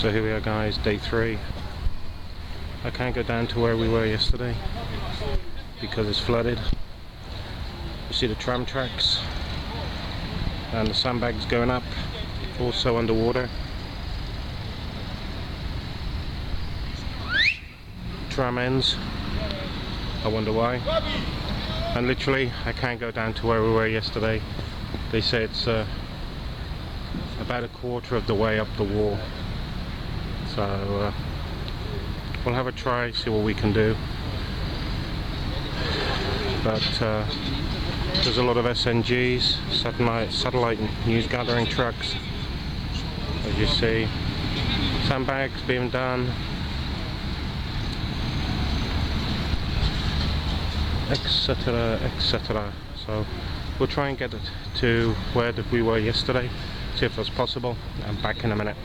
So here we are guys, day 3. I can't go down to where we were yesterday because it's flooded. You see the tram tracks and the sandbags going up, also underwater. Tram ends, I wonder why. And literally I can't go down to where we were yesterday. They say it's about a quarter of the way up the wall. So we'll have a try, see what we can do. But there's a lot of SNGs, satellite news gathering trucks, as you see. Sandbags being done, etc, etc. So we'll try and get it to where we were yesterday, see if that's possible. I'm back in a minute.